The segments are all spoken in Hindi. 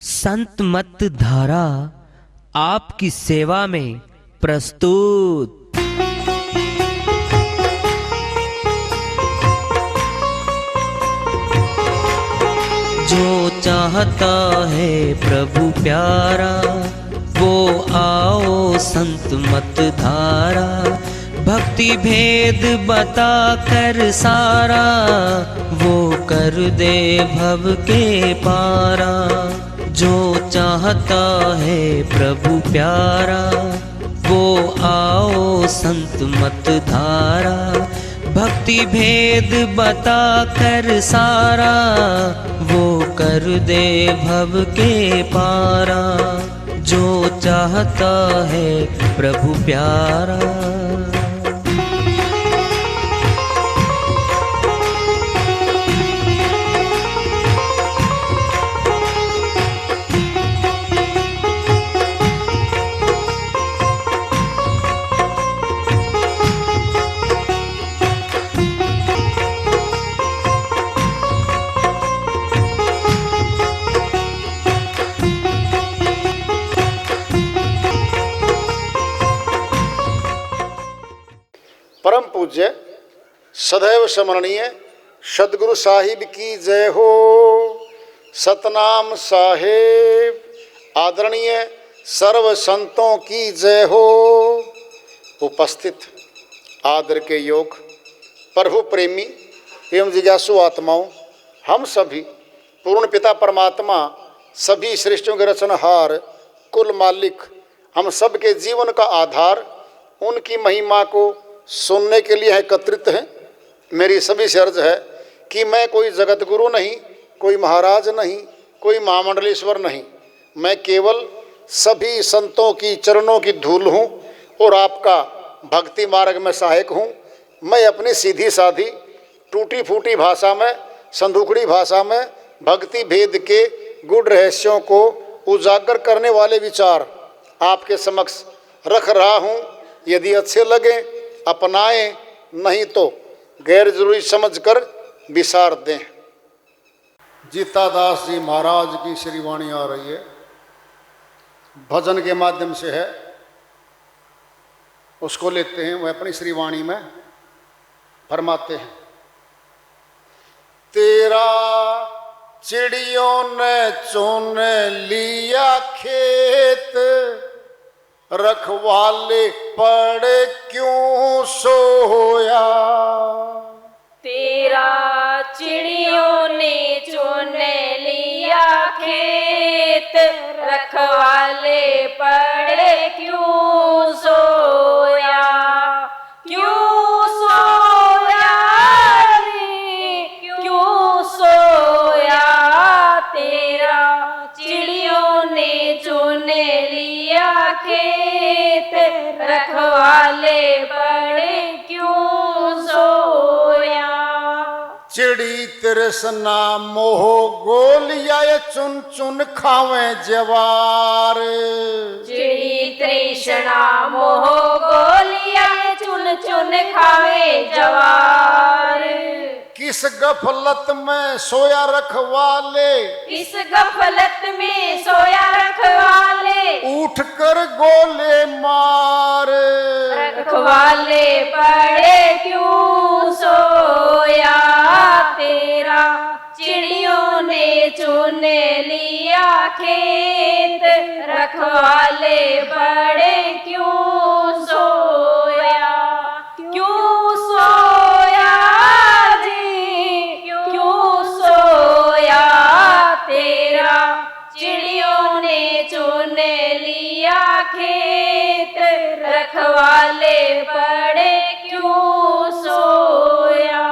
संत मत धारा आपकी सेवा में प्रस्तुत। जो चाहता है प्रभु प्यारा वो आओ संत मत धारा। भक्ति भेद बता कर सारा वो कर दे भव के पारा। जो चाहता है प्रभु प्यारा वो आओ संत मत धारा। भक्ति भेद बता कर सारा वो कर दे भव के पारा। जो चाहता है प्रभु प्यारा। परम पूज्य सदैव स्मरणीय सदगुरु साहिब की जय हो। सतनाम साहेब आदरणीय सर्व संतों की जय हो। उपस्थित आदर के योग प्रभु प्रेमी एवं जिज्ञासु आत्माओं, हम सभी पूर्ण पिता परमात्मा सभी सृष्टियों के रचनहार कुल मालिक हम सब के जीवन का आधार उनकी महिमा को सुनने के लिए एकत्रित हैं। मेरी सभी से अर्ज है कि मैं कोई जगत गुरु नहीं, कोई महाराज नहीं, कोई महामंडलेश्वर नहीं। मैं केवल सभी संतों की चरणों की धूल हूँ और आपका भक्ति मार्ग में सहायक हूँ। मैं अपनी सीधी साधी टूटी फूटी भाषा में, संदूकड़ी भाषा में भक्ति भेद के गुड़ रहस्यों को उजागर करने वाले विचार आपके समक्ष रख रहा हूँ। यदि अच्छे लगे अपनाएं, नहीं तो गैर जरूरी समझकर विसार दें। जीतादास जी महाराज की श्री वाणी आ रही है, भजन के माध्यम से है, उसको लेते हैं। वह अपनी श्री वाणी में फरमाते हैं। तेरा चिड़ियों ने चुन लिया खेत, रखवाले पड़े क्यों सोया। तेरा चिड़ियों ने चुन लिया खेत, रखवाले पड़े क्यों सोया। क्यों सोया रे, क्यों सोया। तेरा चिड़ियों ने चुन लिया खेत, रखवाले बड़े क्यों सोया। चिड़ी तृष्णा मोह गोलिया ये चुन चुन खावे जवार। चिड़ी तृष्णा मोह गोलिया चुन चुन खावे जवार। किस गफलत में सोया रखवाले, इस गफलत में सोया रखवाले। उठ कर गोले मार। रखवाले पड़े क्यों सोया। तेरा चिड़ियों ने चुन लिया खेत, रखवाले पड़े क्यों सोया। क्यों सोया जी, क्यों सोया। तेरा चिड़ियों ने चुन लिया खेत, रखवाले पड़े क्यों सोया।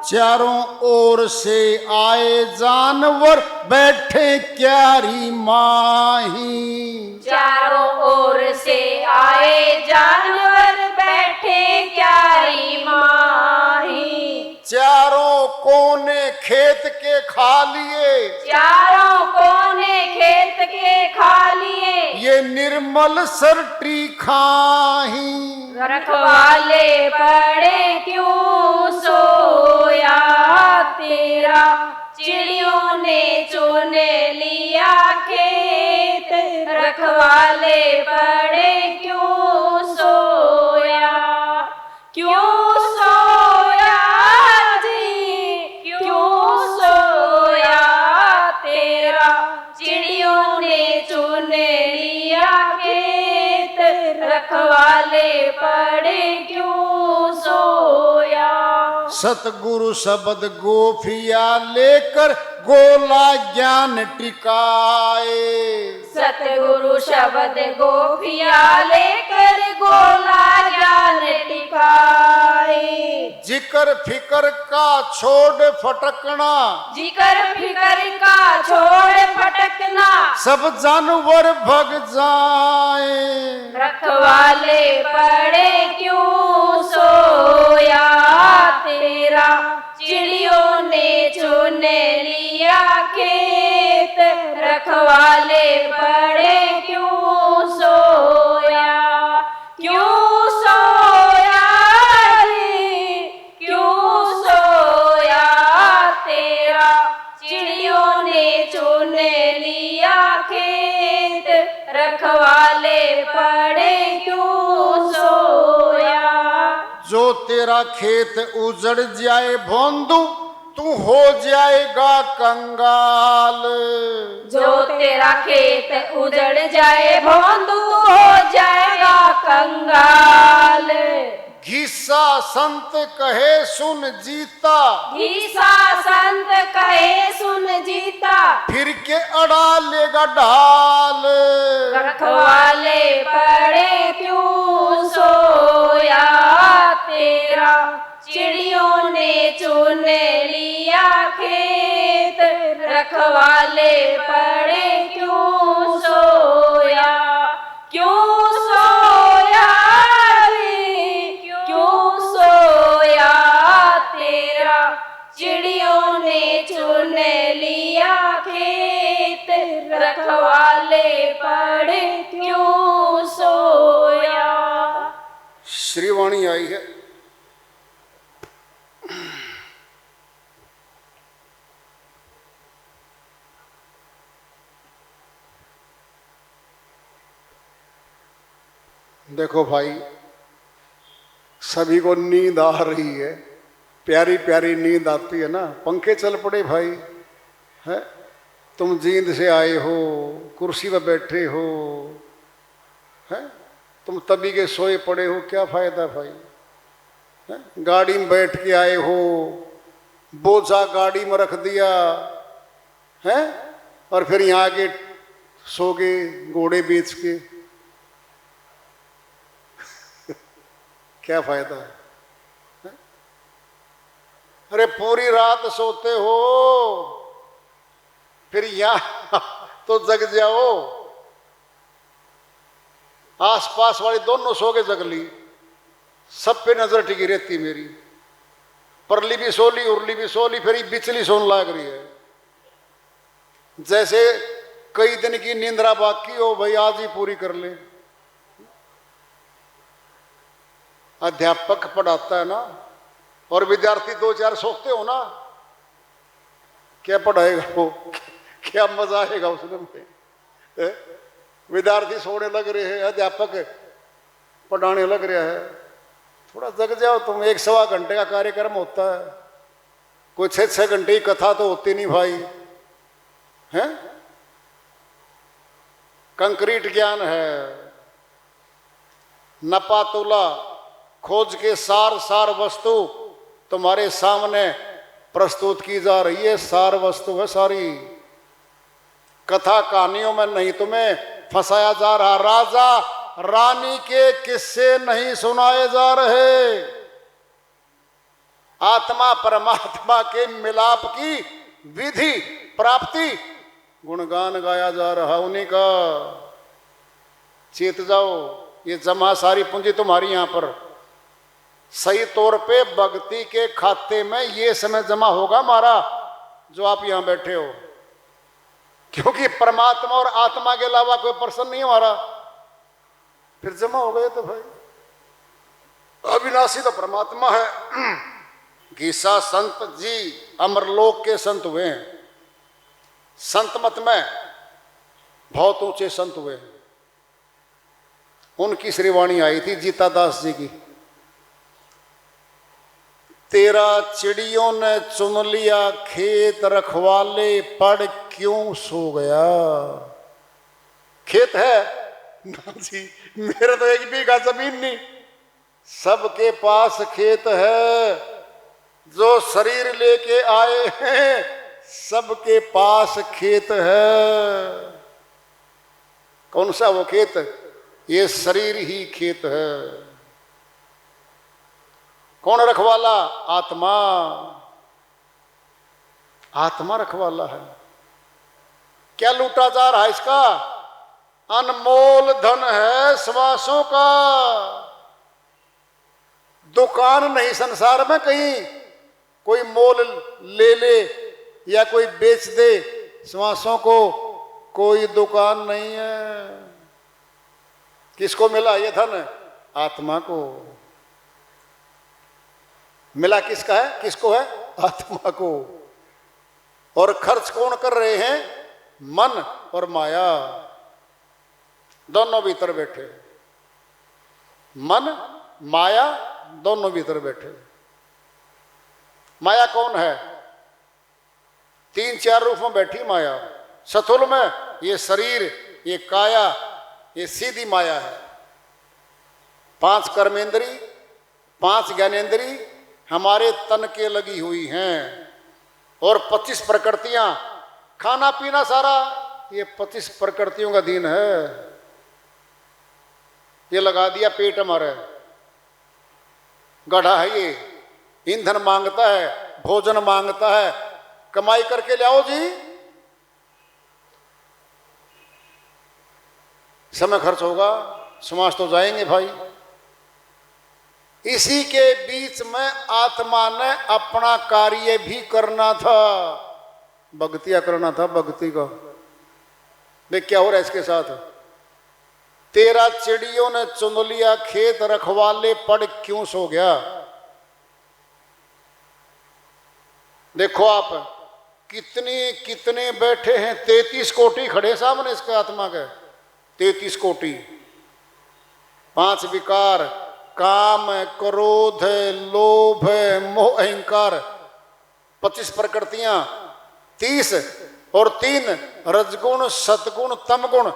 चारों ओर से आए जानवर बैठे क्यारी माही। चारों ओर से आए जानवर बैठे क्यारी माही। चारों कोने खेत के खा लिए, चारों कोने खेत के खा लिए। ये निर्मल सरटी खाही। रखवाले पड़े क्यों सोया। तेरा चिड़ियों ने चुन लिया खेत, रखवाले पड़े क्यों सोया, क्यों सोया जी, क्यों सोया तेरा, चिड़ियों ने चुन लिया खेत, रखवाले पड़े क्यों सोया। सतगुरु शब्द गोफिया लेकर गोला ज्ञान टिकाए, सतगुरु शब्द गोफिया लेकर गोला ज्ञान टिकाए। जिक्र फिकर का छोड़ फटकना, जिकर फिकर का छोड़ फटकना, सब जानवर भग जाए, रखवाले पड़े क्यों सोया तेरा, चिड़ियों ने चुन लिया खेत, रखवाले पड़े क्यों सोया, क्यों सोया रे, क्यों सोया तेरा, चिड़ियों ने चुन लिया खेत, रखवाले पड़े क्यों सोया। जो तेरा खेत उजड़ जाए भोंदू, तू हो जाएगा कंगाल, जो तेरा खेत उजड़ जाए भोंदू हो जाएगा कंगाल। घिसा संत कहे सुन जीता, घिसा संत कहे सुन जीता, फिर के अड़ा लेगा ढाल, रखवाले पड़े क्यों सोया तेरा, चिड़ियों ने चुन लिया खेत, रखवाले पड़े क्यों सोया, क्यों सोया रे, क्यों सोया तेरा, चिड़ियों ने चुन लिया खेत, रखवाले पड़े क्यों सोया। श्रीवाणी आई है। देखो भाई, सभी को नींद आ रही है, प्यारी प्यारी नींद आती है ना, पंखे चल पड़े भाई, है तुम जींद से आए हो, कुर्सी पर बैठे हो, है तुम तभी के सोए पड़े हो, क्या फायदा भाई, है? गाड़ी में बैठ के आए हो, बोझा गाड़ी में रख दिया है, और फिर यहाँ आके सो गए घोड़े बेच के, क्या फायदा है? अरे पूरी रात सोते हो, फिर यहां तो जग जाओ, आसपास वाली दोनों सो के जग ली, सब पे नजर टिकी रहती मेरी, परली भी सो ली उर्ली भी सो ली, फिर बिचली सोन लाग रही है, जैसे कई दिन की नींदरा बाकी हो, भाई आज ही पूरी कर ले। अध्यापक पढ़ाता है ना, और विद्यार्थी दो चार सोते हो ना, क्या पढ़ाएगा वो, क्या मजा आएगा उसमें। विद्यार्थी सोने लग रहे हैं, अध्यापक पढ़ाने लग रहा है, थोड़ा जग जाओ तुम। 1-1.25 घंटे का कार्यक्रम होता है, कोई 6-6 घंटे की कथा तो होती नहीं भाई, है कंक्रीट ज्ञान है, नपा तोला खोज के सार सार वस्तु तुम्हारे सामने प्रस्तुत की जा रही है, सार वस्तु है सारी, कथा कहानियों में नहीं तुम्हें फंसाया जा रहा, राजा रानी के किस्से नहीं सुनाए जा रहे, आत्मा परमात्मा के मिलाप की विधि प्राप्ति गुणगान गाया जा रहा उन्हीं का। चेत जाओ, ये जमा सारी पूंजी तुम्हारी यहां पर सही तौर पे भक्ति के खाते में ये समय जमा होगा हमारा, जो आप यहां बैठे हो, क्योंकि परमात्मा और आत्मा के अलावा कोई पर्सन नहीं हमारा, फिर जमा हो गए तो भाई अविनाशी तो परमात्मा है। गीसा संत जी अमरलोक के संत हुए हैं, संत मत में बहुत ऊंचे संत हुए, उनकी श्रीवाणी आई थी जीता दास जी की। तेरा चिड़ियों ने चुन लिया खेत, रखवाले पड़ क्यों सो गया। खेत है ना जी, मेरे तो एक बीघा जमीन नहीं, सबके पास खेत है। जो शरीर लेके आए हैं सबके पास खेत है। कौन सा वो खेत? ये शरीर ही खेत है। कौन रखवाला? आत्मा। आत्मा रखवाला है। क्या लूटा जा रहा है इसका? अनमोल धन है श्वासों का। दुकान नहीं संसार में कहीं कोई मोल ले ले या कोई बेच दे, श्वासों को कोई दुकान नहीं है। किसको मिला ये धन? आत्मा को मिला। किसका है? किसको है? आत्मा को। और खर्च कौन कर रहे हैं? मन और माया दोनों भीतर बैठे। मन माया दोनों भीतर बैठे। माया कौन है? 3-4 रूप में बैठी माया। सथुल में ये शरीर, ये काया, ये सीधी माया है। 5 कर्मेंद्री, 5 ज्ञानेंद्री हमारे तन के लगी हुई हैं, और 25 प्रकृतियां, खाना पीना सारा ये 25 प्रकृतियों का दिन है। ये लगा दिया पेट हमारे, गढ़ा है ये, ईंधन मांगता है, भोजन मांगता है, कमाई करके लाओ जी। समय खर्च होगा, समाज तो जाएंगे भाई। इसी के बीच में आत्मा ने अपना कार्य भी करना था, भक्तियां करना था, भक्ति का। देख क्या हो रहा है इसके साथ। तेरा चिड़ियों ने चुन लिया खेत, रखवाले पड़ क्यों सो गया। देखो आप कितने कितने बैठे हैं, 33 कोटि खड़े सामने इसके आत्मा के। 33 कोटि। 5 विकार, काम, क्रोध, लोभ, मोह, अहंकार, 25 प्रकृतियां, 30 और 3 रजगुण, सतगुण, तमगुण,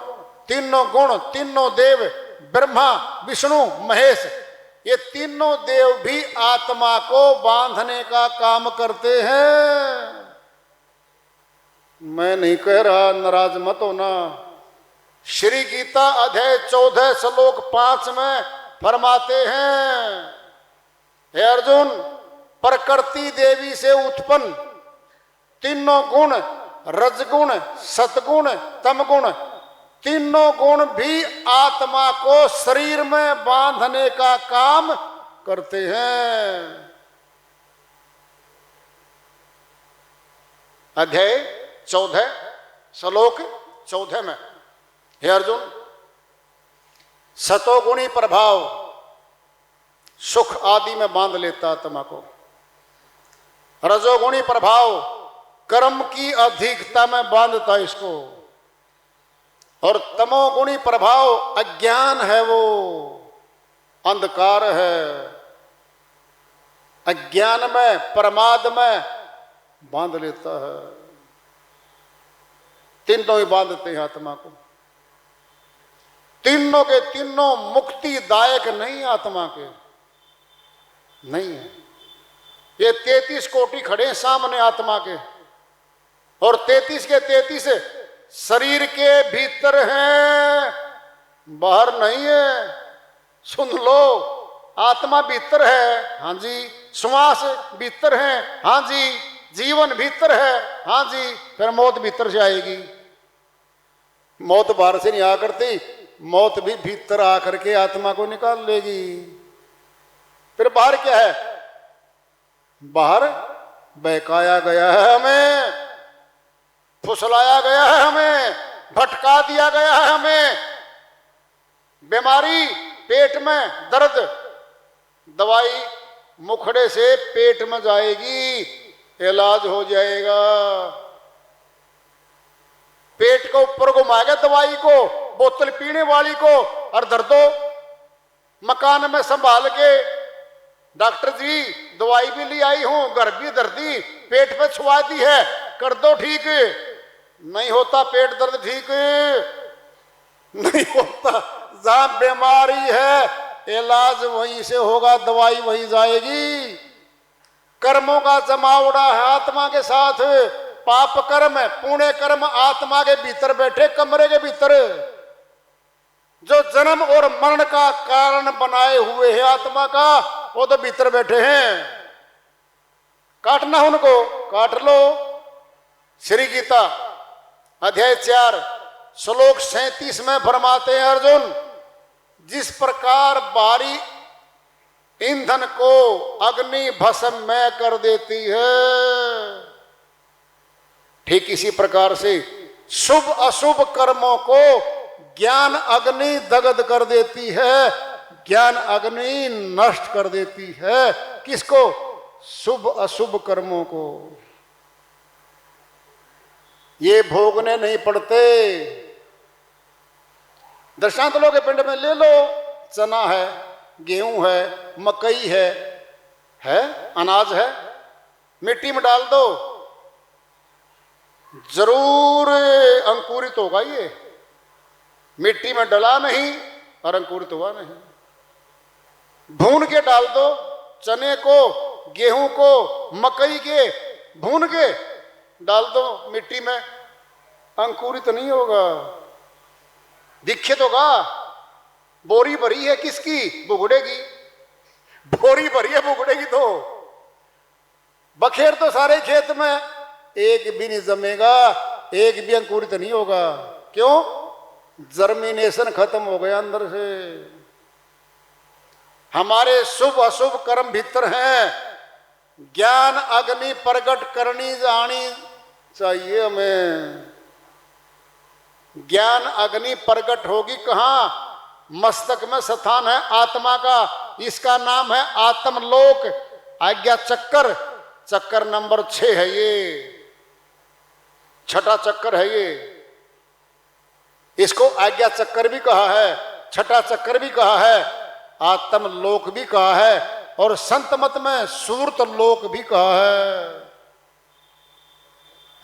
तीनों गुण, तीनों देव, ब्रह्मा, विष्णु, महेश, ये तीनों देव भी आत्मा को बांधने का काम करते हैं। मैं नहीं कह रहा, नाराज मत होना। श्री गीता अध्याय 14 श्लोक 5 में फरमाते हैं, हे अर्जुन, प्रकृति देवी से उत्पन्न तीनों गुण, रजगुण, सतगुण, तमगुण, तीनों गुण भी आत्मा को शरीर में बांधने का काम करते हैं। अध्याय 14 श्लोक 14 में, हे अर्जुन, सतोगुणी प्रभाव सुख आदि में बांध लेता आत्मा को। रजोगुणी प्रभाव कर्म की अधिकता में बांधता इसको, और तमोगुणी प्रभाव अज्ञान है, वो अंधकार है, अज्ञान में, प्रमाद में बांध लेता है। तीनों ही बांधते हैं आत्मा को। तीनों के तीनों मुक्तिदायक नहीं, आत्मा के नहीं है। ये 33 कोटि खड़े सामने आत्मा के, और 33 के 33 शरीर के भीतर हैं, बाहर नहीं है। सुन लो, आत्मा भीतर है, हाँ जी। श्वास भीतर है, हाँ जी। जीवन भीतर है, हाँ जी। फिर मौत भीतर से आएगी। मौत बाहर से नहीं आ करती, मौत भी भीतर आकर के आत्मा को निकाल लेगी। फिर बाहर क्या है? बाहर बहकाया गया है हमें, फुसलाया गया है हमें, भटका दिया गया है हमें। बीमारी, पेट में दर्द, दवाई मुखड़े से पेट में जाएगी, इलाज हो जाएगा। मांगे दवाई को, बोतल पीने वाली को, और धर दो मकान में संभाल के। डॉक्टर जी दवाई भी ले आई हूं, घर भी धर दी, पेट पे छुआ दी है, कर दो ठीक। नहीं होता पेट दर्द ठीक, नहीं होता। जहां बीमारी है इलाज वहीं से होगा, दवाई वहीं जाएगी। कर्मों का जमावड़ा है आत्मा के साथ। पाप कर्म पुण्य कर्म आत्मा के भीतर बैठे, कमरे के भीतर, जो जन्म और मरण का कारण बनाए हुए हैं आत्मा का, वो तो भीतर बैठे हैं। काटना उनको काट लो। श्री गीता अध्याय 4 श्लोक 37 में फरमाते हैं अर्जुन, जिस प्रकार बारी ईंधन को अग्नि भस्म में कर देती है, ठीक इसी प्रकार से शुभ अशुभ कर्मों को ज्ञान अग्नि दग्ध कर देती है, ज्ञान अग्नि नष्ट कर देती है। किसको? शुभ अशुभ कर्मों को। ये भोगने नहीं पड़ते। दृष्टांत लो के पिंड में ले लो, चना है, गेहूं है, मकई है अनाज है, मिट्टी में डाल दो, जरूर अंकुरित होगा। ये मिट्टी में डला नहीं और अंकुरित हुआ नहीं। भून के डाल दो चने को, गेहूं को, मकई के, भून के डाल दो मिट्टी में, अंकुरित नहीं होगा, दीक्षित होगा। बोरी भरी है किसकी? बुगड़ेगी। बोरी भरी है, बुगड़ेगी तो बखेर तो सारे खेत में, एक भी नहीं जमेगा, एक भी अंकुरित नहीं होगा। क्यों? जर्मिनेशन खत्म हो गया अंदर से। हमारे शुभ अशुभ कर्म भीतर हैं, ज्ञान अग्नि प्रकट करनी जानी चाहिए हमें। ज्ञान अग्नि प्रकट होगी कहां? मस्तक में स्थान है आत्मा का, इसका नाम है आत्मलोक। आज्ञा चक्कर, चक्कर नंबर 6 है ये, छठा चक्कर है ये। इसको आज्ञा चक्कर भी कहा है, छठा चक्कर भी कहा है, आत्मलोक भी कहा है, और संत मत में सूर्त लोक भी कहा है।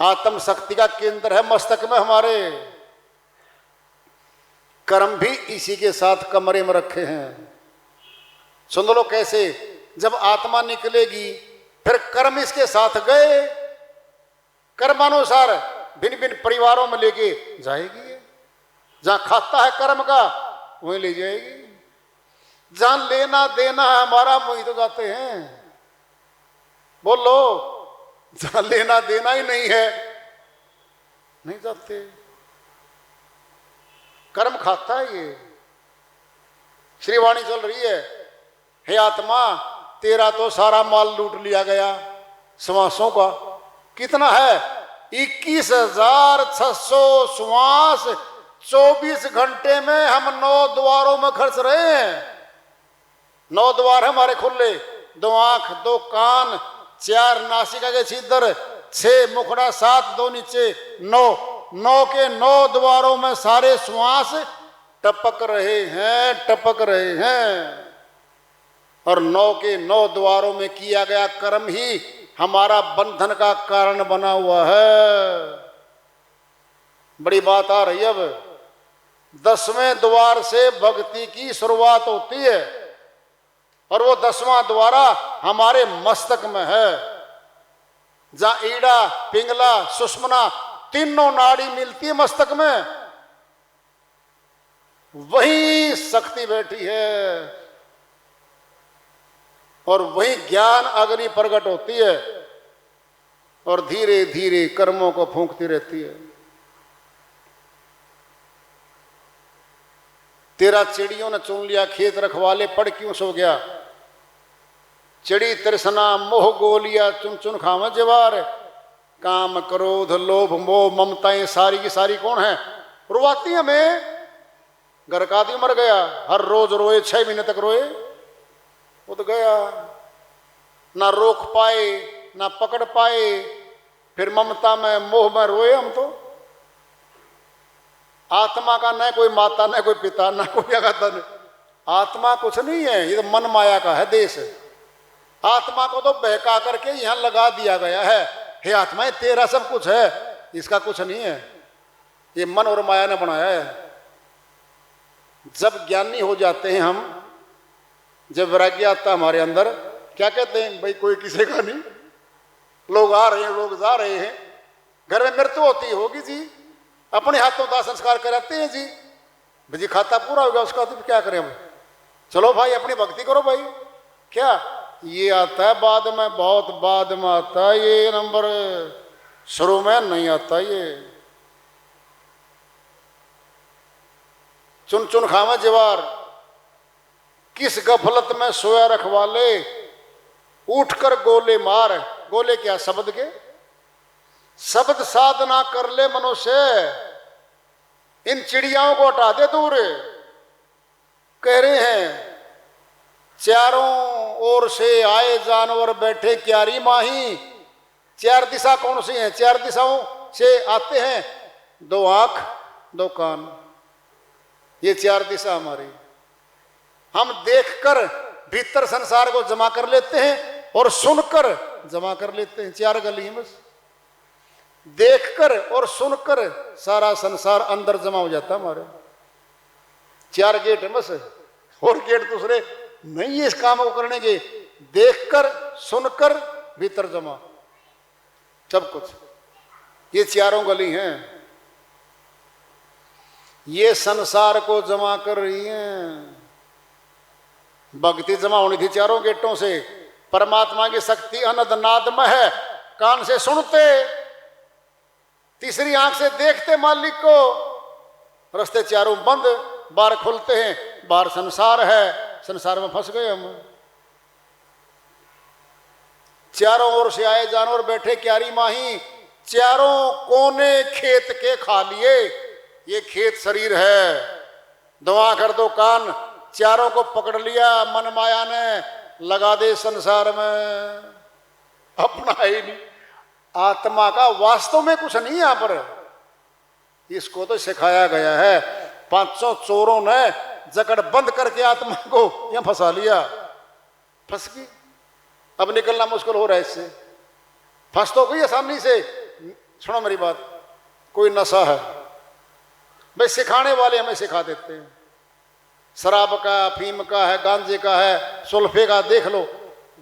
आत्म शक्ति का केंद्र है मस्तक में हमारे। कर्म भी इसी के साथ कमरे में रखे हैं। सुन लो कैसे, जब आत्मा निकलेगी फिर कर्म इसके साथ गए, कर्मानुसार भिन्न भिन्न परिवारों में लेके जाएगी। जहां खाता है कर्म का वहीं ले जाएगी। जहां लेना देना है हमारा वहीं तो जाते हैं। बोलो, जहां लेना देना ही नहीं है नहीं जाते। कर्म खाता है ये। श्रीवाणी चल रही है, हे आत्मा तेरा तो सारा माल लूट लिया गया श्वासों का। कितना है? 21,600 श्वास 24 घंटे में हम 9 द्वारों में खर्च रहे हैं। 9 द्वार हमारे खुले, 2 आंख, 2 कान, 4 नासिका के छिद्र, 6 मुखड़ा, 7 2 नीचे, 9 के 9 द्वारों में सारे श्वास टपक रहे हैं, टपक रहे हैं। और 9 के 9 द्वारों में किया गया कर्म ही हमारा बंधन का कारण बना हुआ है। बड़ी बात आ रही है अब। 10वें द्वार से भक्ति की शुरुआत होती है, और वो 10वां द्वारा हमारे मस्तक में है। जहां ईड़ा, पिंगला, सुषुम्ना तीनों नाड़ी मिलती है मस्तक में, वही शक्ति बैठी है, और वही ज्ञान अग्नि प्रकट होती है, और धीरे धीरे कर्मों को फूंकती रहती है। तेरा चिड़ियों ने चुन लिया खेत रखवाले, पड़ क्यों सो गया? चिड़ी तृष्णा मोह गोलिया चुन चुन खावे जवार। काम क्रोध लोभ मोह ममताएं सारी की सारी कौन है? रुवाती हमें। घर का आदमी मर गया, हर रोज रोए, 6 महीने तक रोए, वो तो गया। ना रोक पाए, ना पकड़ पाए, फिर ममता में मोह में रोए हम तो। आत्मा का न कोई माता, न कोई पिता, न कोई अगतन। आत्मा कुछ नहीं है, ये तो मन माया का है देश। आत्मा को तो बहका करके यहां लगा दिया गया है, हे आत्मा ये तेरा सब कुछ है, इसका कुछ नहीं है, ये मन और माया ने बनाया है। जब ज्ञानी हो जाते हैं हम, जब वैराग्य आता हमारे अंदर, क्या कहते हैं भाई कोई किसी का नहीं, लोग आ रहे हैं, लोग जा रहे हैं, घर में मृत्यु होती होगी जी, अपने हाथों का संस्कार कराते हैं जी, भाई खाता पूरा हो गया उसका तो क्या करें हम, चलो भाई अपनी भक्ति करो भाई। क्या ये आता है बाद में, बहुत बाद में आता है ये नंबर, शुरू में नहीं आता ये। चुन चुन खावे जवार, किस गफलत में सोया रखवाले, उठकर गोले मार। गोले क्या, शब्द के, शब्द साधना कर ले मनुष्य, इन चिड़ियाओं को हटा दे दूर। कह रहे हैं चारों ओर से आए जानवर बैठे क्यारी माही। चार दिशा कौन सी हैं, चार दिशाओं से आते हैं, दो आंख दो कान, ये चार दिशा हमारी। हम देखकर भीतर संसार को जमा कर लेते हैं और सुनकर जमा कर लेते हैं, चार गली हैं बस। देखकर और सुनकर सारा संसार अंदर जमा हो जाता है हमारे। चार गेट है बस, और गेट दूसरे नहीं है इस काम को करने के। देखकर सुनकर भीतर जमा सब कुछ, ये चारों गली हैं, ये संसार को जमा कर रही हैं। भक्ति जमा होनी थी चारों गेटों से। परमात्मा की शक्ति अनंत नाद में है, कान से सुनते, तीसरी आंख से देखते मालिक को, रास्ते चारों बंद, बाहर खुलते हैं, बाहर संसार है, संसार में फंस गए हम। चारों ओर से आए जानवर बैठे क्यारी माही, चारों कोने खेत के खा लिए। ये खेत शरीर है, दुआ कर दो कान, चारों को पकड़ लिया मन माया ने, लगा दे संसार में, अपना ही नहीं। आत्मा का वास्तव में कुछ नहीं यहां पर, इसको तो सिखाया गया है। 500 चोरों ने जकड़ बंद करके आत्मा को यहां फंसा लिया, फंस गई, अब निकलना मुश्किल हो रहा है इससे। फंस तो गई आसानी से। सुनो मेरी बात, कोई नशा है भाई, सिखाने वाले हमें सिखा देते हैं, शराब का, अफीम का है, गांजे का है, सुल्फे का, देख लो।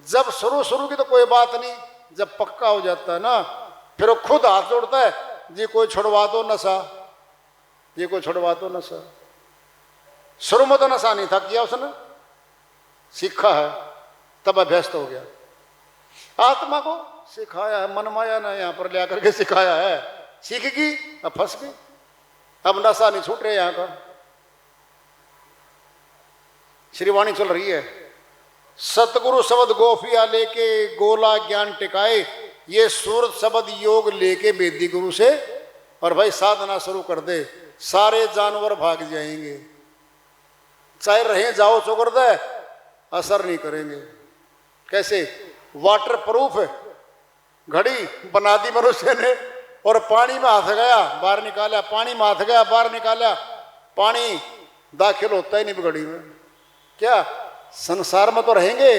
जब शुरू की तो कोई बात नहीं, जब पक्का हो जाता है ना, फिर वो खुद हाथ जोड़ता है, जी कोई छुड़वा दो नशा, जी कोई छुड़वा दो नशा। शुरू में तो नशा नहीं था किया उसने, सीखा है, तब अभ्यस्त हो गया। आत्मा को सिखाया है, मन माया ने यहां पर ले आकर के सिखाया है, सीख गई, अब फंस गई, अब नशा नहीं छूट रहे यहां का। श्रीवाणी चल रही है, सतगुरु शब्द गोफिया लेके गोला ज्ञान टिकाए, ये सूरत शब्द योग लेके वेदी गुरु से, और भाई साधना शुरू कर दे, सारे जानवर भाग जाएंगे। चाहे रहे जाओ चोकर दे, असर नहीं करेंगे। कैसे? वाटर प्रूफ घड़ी बना दी मनुष्य ने, और पानी में हाथ गया बाहर निकाला, पानी में हाथ गया बाहर निकाला, पानी दाखिल होता ही नहीं घड़ी में। क्या संसार में तो रहेंगे,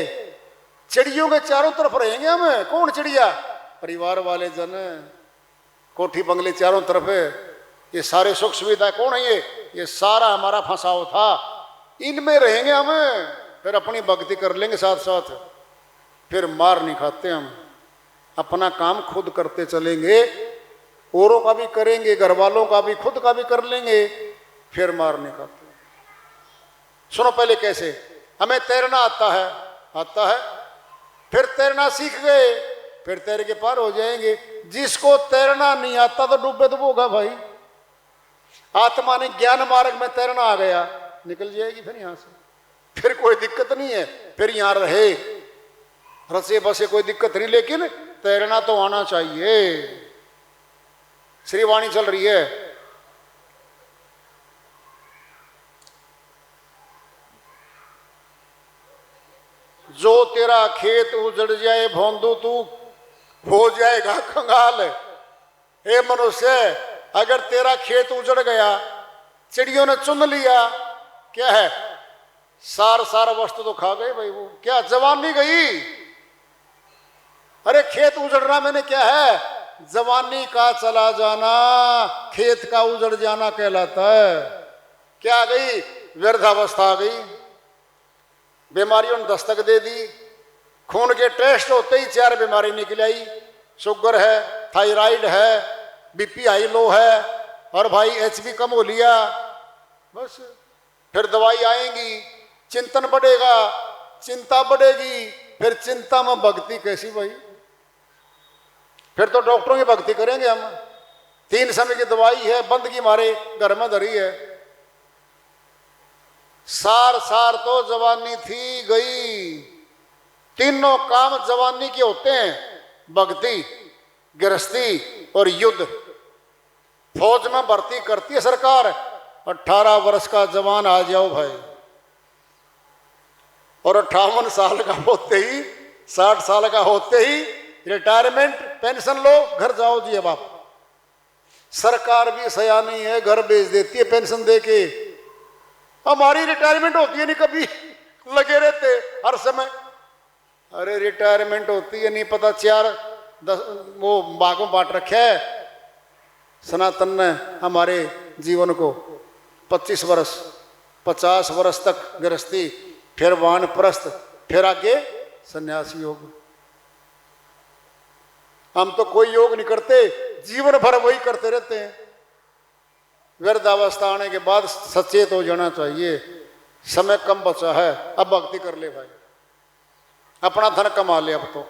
चिड़ियों के चारों तरफ रहेंगे हम। कौन चिड़िया? परिवार वाले जन, कोठी बंगले चारों तरफ है, ये सारे सुख सुविधा कौन है? ये सारा हमारा फंसाव था, इनमें रहेंगे हम। फिर अपनी भक्ति कर लेंगे साथ साथ, फिर मार नहीं खाते हम, अपना काम खुद करते चलेंगे, औरों का भी करेंगे, घर वालों का भी, खुद का भी कर लेंगे, फिर मार नहीं खाते। सुनो पहले कैसे, हमें तैरना आता है, फिर तैरना सीख गए, फिर तैर के पार हो जाएंगे। जिसको तैरना नहीं आता तो डूबे तो होगा भाई। आत्मा ने ज्ञान मार्ग में तैरना आ गया, निकल जाएगी फिर यहां से, फिर कोई दिक्कत नहीं है, फिर यहां रहे रसे बसे कोई दिक्कत नहीं, लेकिन तैरना तो आना चाहिए। श्रीवाणी चल रही है, जो तेरा खेत उजड़ जाए भोंदू तू हो जाएगा कंगाल। हे मनुष्य, अगर तेरा खेत उजड़ गया चिड़ियों ने चुन लिया, क्या है, सार सार वस्तु तो खा गए भाई, वो क्या जवानी गई। अरे खेत उजड़ना मैंने क्या है, जवानी का चला जाना खेत का उजड़ जाना कहलाता है। क्या आ गई, व्यर्धावस्था आ गई, बीमारियों ने दस्तक दे दी। खून के टेस्ट होते ही 4 बीमारी निकल आई, शुगर है, थायराइड है, बीपी हाई लो है, और भाई एचबी कम हो लिया, बस फिर दवाई आएंगी, चिंतन बढ़ेगा, चिंता बढ़ेगी, फिर चिंता में भक्ति कैसी भाई, फिर तो डॉक्टरों की भक्ति करेंगे हम। 3 समय की दवाई है, बंद की मारे घर में धरी है। सार सार तो जवानी थी गई। तीनों काम जवानी के होते हैं, भक्ति, गृहस्थी और युद्ध। फौज में भर्ती करती है सरकार, 18 वर्ष का जवान आ जाओ भाई, और 58 साल का होते ही, 60 साल का होते ही रिटायरमेंट, पेंशन लो, घर जाओ जी। अब आप, सरकार भी सयानी है, घर भेज देती है पेंशन दे के। हमारी रिटायरमेंट होती है नहीं, कभी लगे रहते हर समय। अरे रिटायरमेंट होती है नहीं पता, 4-10 वो भागों बांट रखे है सनातन ने हमारे जीवन को। 25 वर्ष 50 वर्ष तक गृहस्थी, फिर वानप्रस्थ, फिर आगे सन्यासी योग। हम तो कोई योग नहीं करते, जीवन भर वही करते रहते हैं। वृद्धावस्था आने के बाद सचेत हो जाना चाहिए, समय कम बचा है, अब भक्ति कर ले भाई, अपना धन कमा ले अब तो।